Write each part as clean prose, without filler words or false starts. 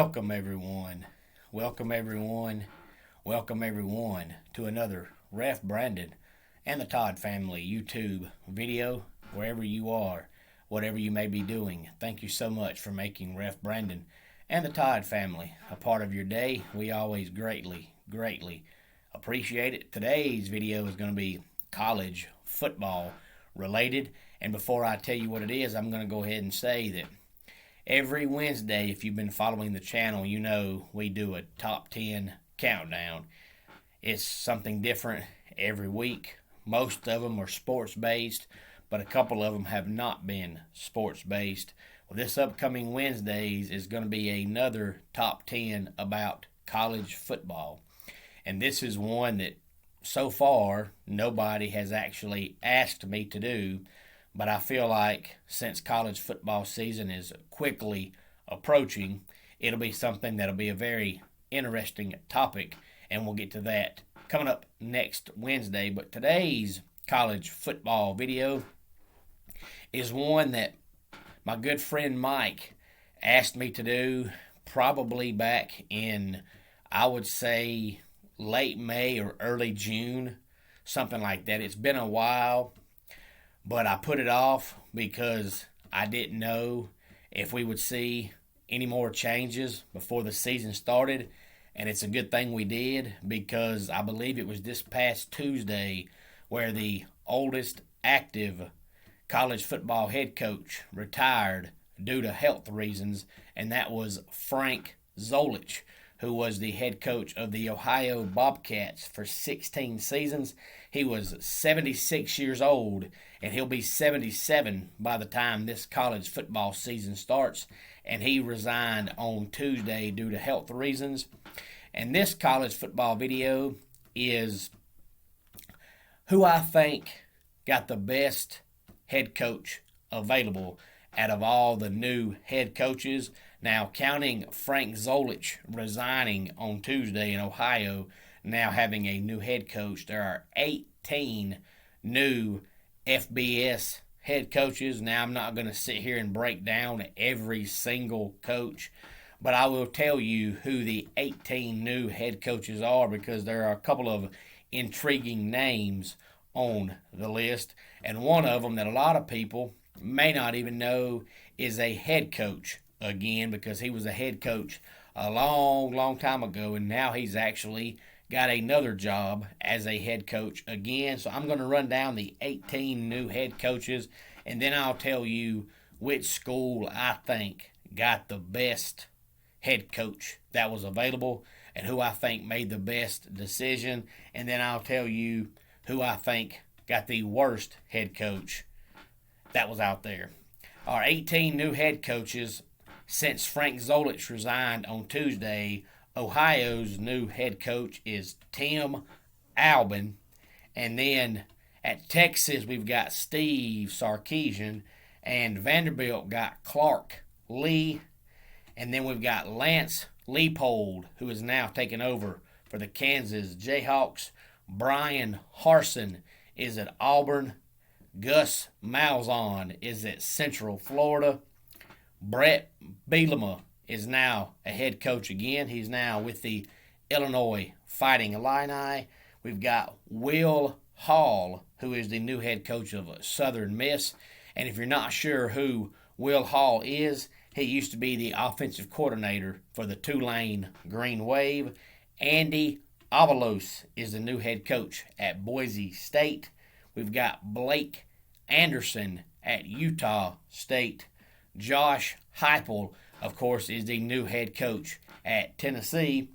Welcome, everyone. Welcome, everyone. Welcome, everyone, to another Ref Brandon and the Todd family YouTube video, wherever you are, whatever you may be doing. Thank you so much for making Ref Brandon and the Todd family a part of your day. We always greatly appreciate it. Today's video is going to be college football related. And before I tell you what it is, I'm going to go ahead and say that every Wednesday, if you've been following the channel, you know we do a top 10 countdown. It's something different every week. Most of them are sports-based, but a couple of them have not been sports-based. Well, this upcoming Wednesdays is going to be another top 10 about college football. And this is one that so far nobody has actually asked me to do. But I feel like since college football season is quickly approaching, it'll be something that'll be a very interesting topic, and we'll get to that coming up next Wednesday. But today's college football video is one that my good friend Mike asked me to do probably back in, I would say, late May or early June, something like that. It's been a while. But I put it off because I didn't know if we would see any more changes before the season started. And it's a good thing we did, because I believe it was this past Tuesday where the oldest active college football head coach retired due to health reasons, and that was Frank Zolich, who was the head coach of the Ohio Bobcats for 16 seasons. He was 76 years old, and he'll be 77 by the time this college football season starts. And he resigned on Tuesday due to health reasons. And this college football video is who I think got the best head coach available out of all the new head coaches. Now, counting Frank Zolich resigning on Tuesday in Ohio, now having a new head coach, there are 18 new FBS head coaches. Now, I'm not going to sit here and break down every single coach, but I will tell you who the 18 new head coaches are, because there are a couple of intriguing names on the list, and one of them that a lot of people may not even know is a head coach again, because he was a head coach a long time ago, and now he's actually got another job as a head coach again. So I'm going to run down the 18 new head coaches, and then I'll tell you which school I think got the best head coach that was available and who I think made the best decision, and then I'll tell you who I think got the worst head coach that was out there. Our 18 new head coaches since Frank Zolich resigned on Tuesday. Ohio's new head coach is Tim Albin. And then at Texas, we've got Steve Sarkisian. And Vanderbilt got Clark Lee. And then we've got Lance Leipold, who is now taking over for the Kansas Jayhawks. Brian Harsin is at Auburn. Gus Malzahn is at Central Florida. Brett Bielema is now a head coach again. He's now with the Illinois Fighting Illini. We've got Will Hall, who is the new head coach of Southern Miss. And if you're not sure who Will Hall is, he used to be the offensive coordinator for the Tulane Green Wave. Andy Avalos is the new head coach at Boise State. We've got Blake Anderson at Utah State. Josh Heupel, of course, is the new head coach at Tennessee.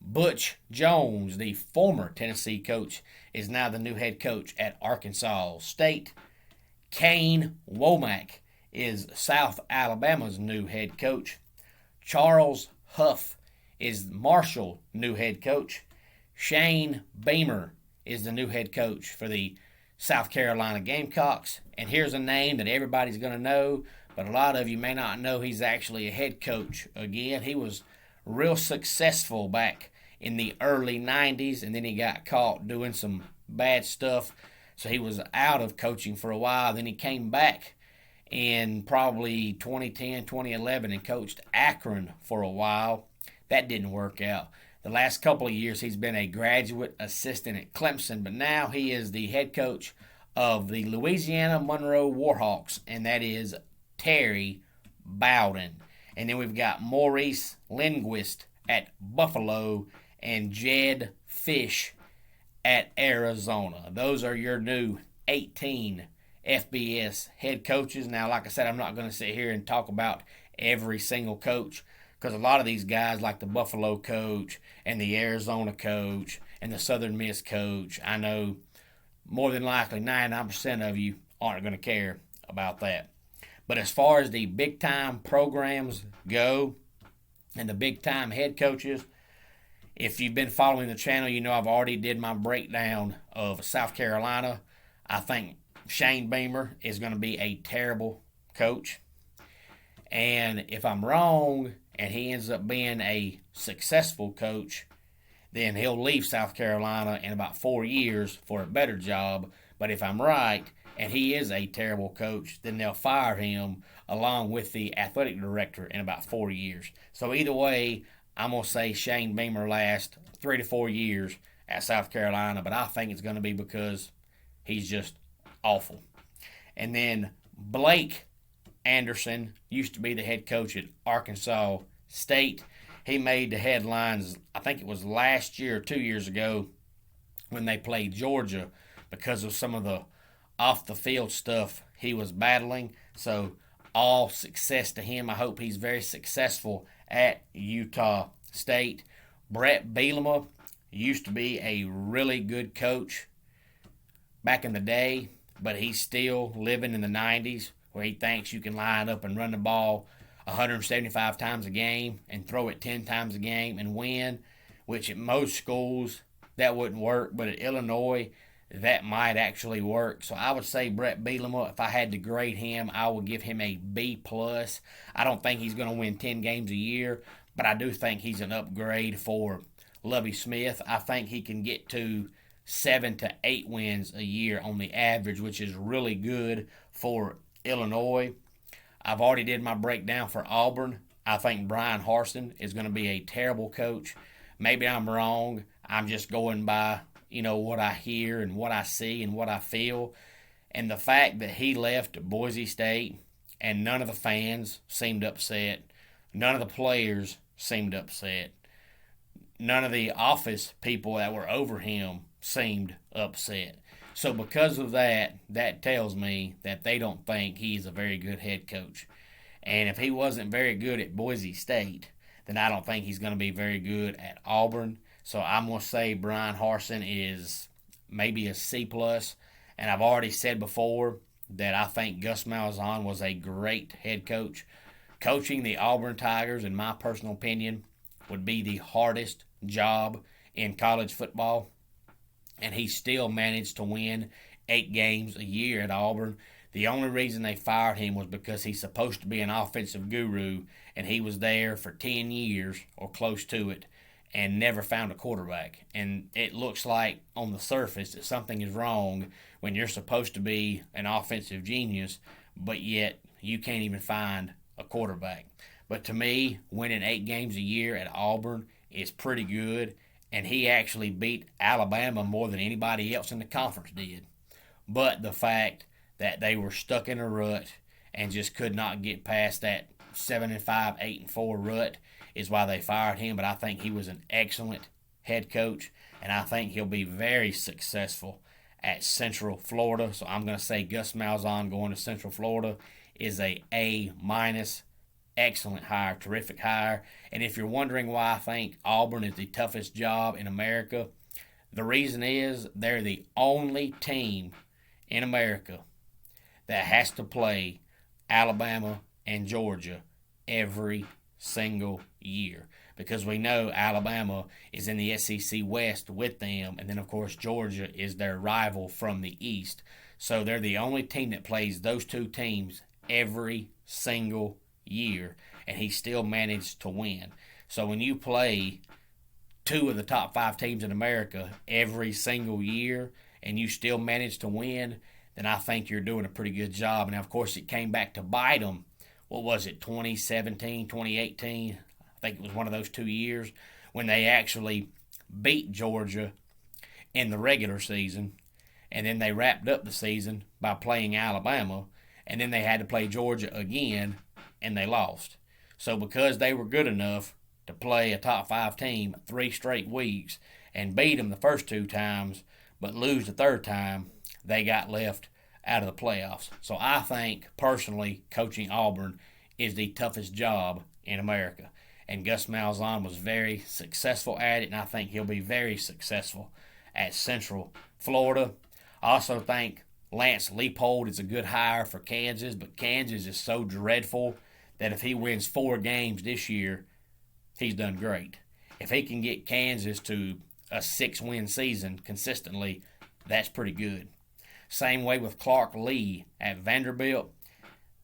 Butch Jones, the former Tennessee coach, is now the new head coach at Arkansas State. Kane Womack is South Alabama's new head coach. Charles Huff is Marshall's new head coach. Shane Beamer is the new head coach for the South Carolina Gamecocks. And here's a name that everybody's going to know, but a lot of you may not know he's actually a head coach again. He was real successful back in the early 90s, and then he got caught doing some bad stuff, so he was out of coaching for a while. Then he came back in probably 2010, 2011 and coached Akron for a while. That didn't work out. The last couple of years, he's been a graduate assistant at Clemson, but now he is the head coach of the Louisiana Monroe Warhawks, and that is Terry Bowden. And then we've got Maurice Linguist at Buffalo and Jed Fish at Arizona. Those are your new 18 FBS head coaches. Now, like I said, I'm not going to sit here and talk about every single coach, because a lot of these guys, like the Buffalo coach and the Arizona coach and the Southern Miss coach, I know more than likely 99% of you aren't going to care about that. But as far as the big-time programs go and the big-time head coaches, if you've been following the channel, you know I've already did my breakdown of South Carolina. I think Shane Beamer is going to be a terrible coach. And if I'm wrong and he ends up being a successful coach, then he'll leave South Carolina in about 4 years for a better job. But if I'm right and he is a terrible coach, then they'll fire him along with the athletic director in about 4 years. So either way, I'm going to say Shane Beamer lasts 3 to 4 years at South Carolina, but I think it's going to be because he's just awful. And then Blake Anderson used to be the head coach at Arkansas State. He made the headlines, I think it was last year or 2 years ago, when they played Georgia, because of some of the off-the-field stuff he was battling. So all success to him. I hope he's very successful at Utah State. Brett Bielema used to be a really good coach back in the day, but he's still living in the 90s, where he thinks you can line up and run the ball 175 times a game and throw it 10 times a game and win, which at most schools that wouldn't work, but at Illinois that might actually work. So I would say Brett Bielema, if I had to grade him, I would give him a B+. I don't think he's going to win 10 games a year, but I do think he's an upgrade for Lovie Smith. I think he can get to 7 to 8 wins a year on the average, which is really good for Illinois. I've already did my breakdown for Auburn. I think Brian Harsin is going to be a terrible coach. Maybe I'm wrong. I'm just going by, what I hear and what I see and what I feel. And the fact that he left Boise State and none of the fans seemed upset, none of the players seemed upset, none of the office people that were over him seemed upset. So because of that, that tells me that they don't think he's a very good head coach. And if he wasn't very good at Boise State, then I don't think he's going to be very good at Auburn. So I'm going to say Brian Harsin is maybe a C+. And I've already said before that I think Gus Malzahn was a great head coach. Coaching the Auburn Tigers, in my personal opinion, would be the hardest job in college football. And he still managed to win 8 games a year at Auburn. The only reason they fired him was because he's supposed to be an offensive guru, and he was there for 10 years or close to it and never found a quarterback. And it looks like on the surface that something is wrong when you're supposed to be an offensive genius, but yet you can't even find a quarterback. But to me, winning 8 games a year at Auburn is pretty good. And he actually beat Alabama more than anybody else in the conference did. But the fact that they were stuck in a rut and just could not get past that 7-5, 8-4 rut is why they fired him. But I think he was an excellent head coach, and I think he'll be very successful at Central Florida. So I'm going to say Gus Malzahn going to Central Florida is a A-. Excellent hire, terrific hire. And if you're wondering why I think Auburn is the toughest job in America, the reason is they're the only team in America that has to play Alabama and Georgia every single year. Because we know Alabama is in the SEC West with them, and then of course Georgia is their rival from the East. So they're the only team that plays those two teams every single year, and he still managed to win. So when you play 2 of the top 5 teams in America every single year and you still manage to win, then I think you're doing a pretty good job. And of course, it came back to bite them. What was it, 2017, 2018? I think it was one of those 2 years when they actually beat Georgia in the regular season, and then they wrapped up the season by playing Alabama, and then they had to play Georgia again, and they lost. So because they were good enough to play a top 5 team 3 straight weeks and beat them the first 2 times, but lose the third time, they got left out of the playoffs. So I think, personally, coaching Auburn is the toughest job in America. And Gus Malzahn was very successful at it, and I think he'll be very successful at Central Florida. I also think Lance Leipold is a good hire for Kansas, but Kansas is so dreadful that if he wins 4 games this year, he's done great. If he can get Kansas to a 6-win season consistently, that's pretty good. Same way with Clark Lee at Vanderbilt.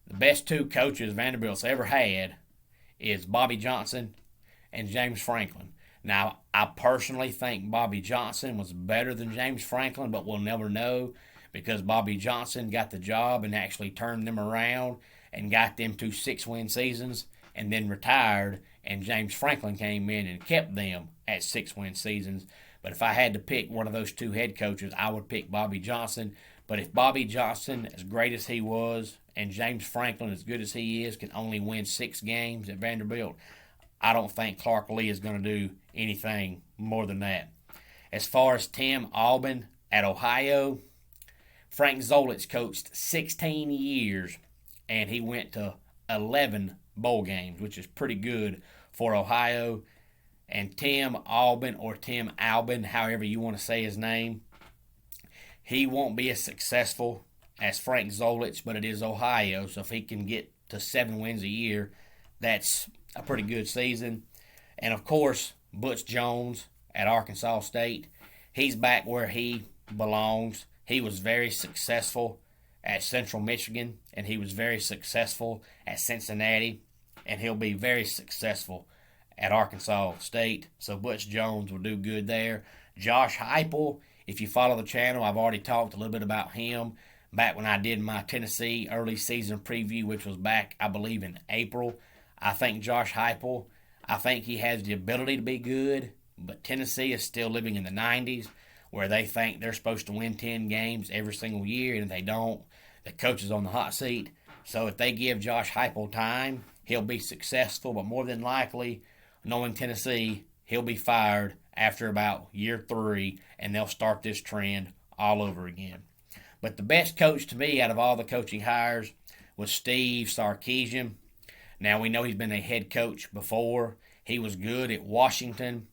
The best 2 coaches Vanderbilt's ever had is Bobby Johnson and James Franklin. Now, I personally think Bobby Johnson was better than James Franklin, but we'll never know because Bobby Johnson got the job and actually turned them around and got them to 6-win seasons and then retired, and James Franklin came in and kept them at 6-win seasons. But if I had to pick one of those 2 head coaches, I would pick Bobby Johnson. But if Bobby Johnson, as great as he was, and James Franklin, as good as he is, can only win 6 games at Vanderbilt, I don't think Clark Lee is going to do anything more than that. As far as Tim Albin at Ohio, Frank Zolich coached 16 years, and he went to 11 bowl games, which is pretty good for Ohio. And Tim Albin, or Tim Albin, however you want to say his name, he won't be as successful as Frank Zolich, but it is Ohio, so if he can get to 7 wins a year, that's a pretty good season. And of course, Butch Jones at Arkansas State, he's back where he belongs. He was very successful at Central Michigan, and he was very successful at Cincinnati, and he'll be very successful at Arkansas State. So Butch Jones will do good there. Josh Heupel, if you follow the channel, I've already talked a little bit about him back when I did my Tennessee early season preview, which was back, I believe, in April. I think Josh Heupel, I think he has the ability to be good, but Tennessee is still living in the 90s where they think they're supposed to win 10 games every single year, and if they don't, the coach is on the hot seat. So if they give Josh Heupel time, he'll be successful, but more than likely, knowing Tennessee, he'll be fired after about year 3, and they'll start this trend all over again. But the best coach to me out of all the coaching hires was Steve Sarkisian. Now, we know he's been a head coach before. He was good at Washington,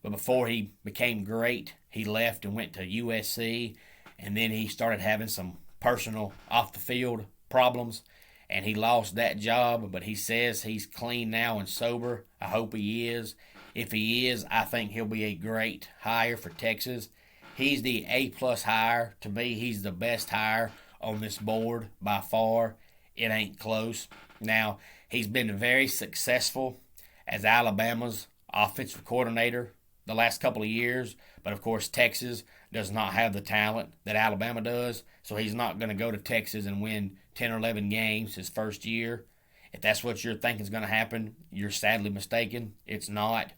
but before he became great, he left and went to USC, and then he started having some personal off-the-field problems, and he lost that job, but he says he's clean now and sober. I hope he is. If he is, I think he'll be a great hire for Texas. He's the A-plus hire. To me, he's the best hire on this board by far. It ain't close. Now, he's been very successful as Alabama's offensive coordinator the last couple of years, but of course Texas does not have the talent that Alabama does, so he's not going to go to Texas and win 10 or 11 games his first year. If that's what you're thinking is going to happen, you're sadly mistaken. It's not.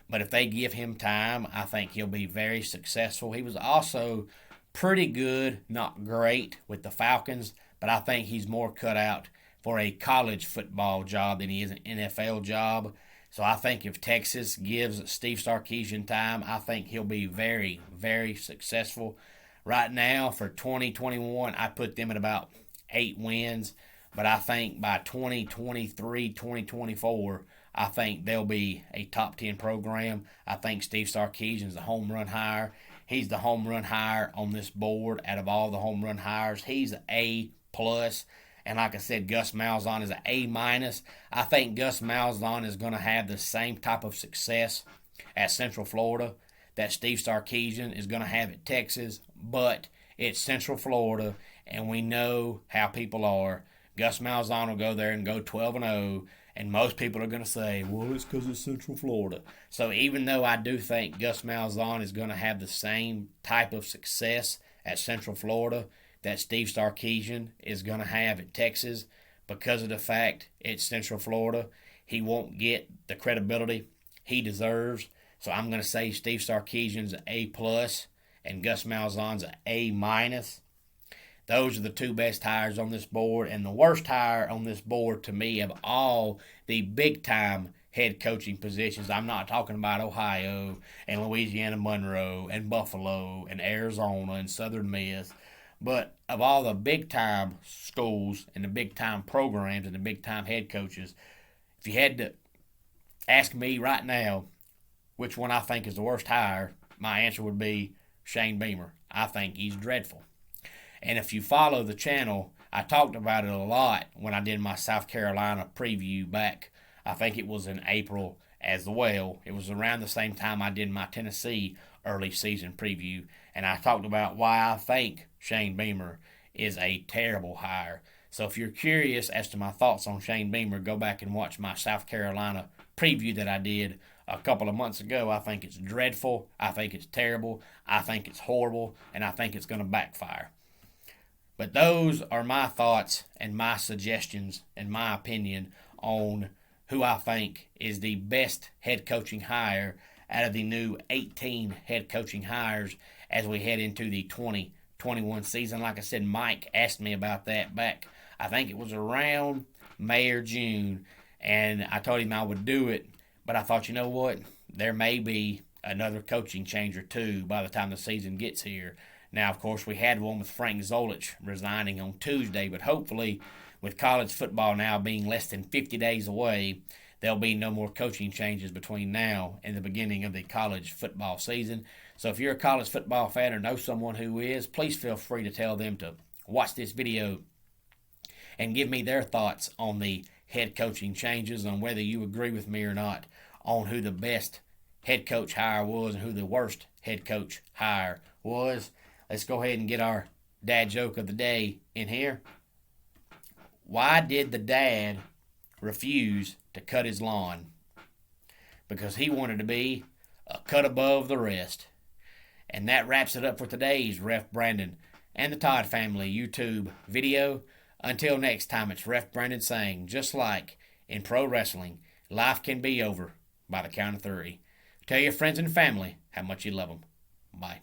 But if they give him time, I think he'll be very successful. He was also pretty good, not great, with the Falcons, but I think he's more cut out for a college football job than he is an NFL job. So I think if Texas gives Steve Sarkisian time, I think he'll be very, very successful. Right now, for 2021, I put them at about 8 wins. But I think by 2023, 2024, I think they'll be a top 10 program. I think Steve Sarkisian's the home run hire. He's the home run hire on this board out of all the home run hires. He's an A+. And like I said, Gus Malzahn is an A-. I think Gus Malzahn is going to have the same type of success at Central Florida that Steve Sarkisian is going to have at Texas. But it's Central Florida, and we know how people are. Gus Malzahn will go there and go 12-0, and most people are going to say, well, it's because it's Central Florida. So even though I do think Gus Malzahn is going to have the same type of success at Central Florida that Steve Sarkisian is going to have at Texas because of the fact it's Central Florida. He won't get the credibility he deserves. So I'm going to say Steve Sarkisian's an A+, and Gus Malzahn's an A-. Those are the two best hires on this board, and the worst hire on this board to me of all the big-time head coaching positions. I'm not talking about Ohio and Louisiana Monroe and Buffalo and Arizona and Southern Miss, but of all the big-time schools and the big-time programs and the big-time head coaches, if you had to ask me right now which one I think is the worst hire, my answer would be Shane Beamer. I think he's dreadful. And if you follow the channel, I talked about it a lot when I did my South Carolina preview back, I think it was in April as well. It was around the same time I did my Tennessee early season preview, and I talked about why I think Shane Beamer is a terrible hire. So if you're curious as to my thoughts on Shane Beamer, go back and watch my South Carolina preview that I did a couple of months ago. I think it's dreadful. I think it's terrible. I think it's horrible. And I think it's going to backfire. But those are my thoughts and my suggestions and my opinion on who I think is the best head coaching hire out of the new 18 head coaching hires as we head into the 2021 season. Like I said, Mike asked me about that back, I think it was around May or June, and I told him I would do it. But I thought, you know what? There may be another coaching change or two by the time the season gets here. Now, of course, we had one with Frank Zolich resigning on Tuesday, but hopefully with college football now being less than 50 days away, there'll be no more coaching changes between now and the beginning of the college football season. So if you're a college football fan or know someone who is, please feel free to tell them to watch this video and give me their thoughts on the head coaching changes, on whether you agree with me or not on who the best head coach hire was and who the worst head coach hire was. Let's go ahead and get our dad joke of the day in here. Why did the dad refuse to cut his lawn? Because he wanted to be a cut above the rest. And that wraps it up for today's Ref Brandon and the Todd Family YouTube video. Until next time, it's Ref Brandon saying, just like in pro wrestling, life can be over by the count of 3. Tell your friends and family how much you love them. Bye.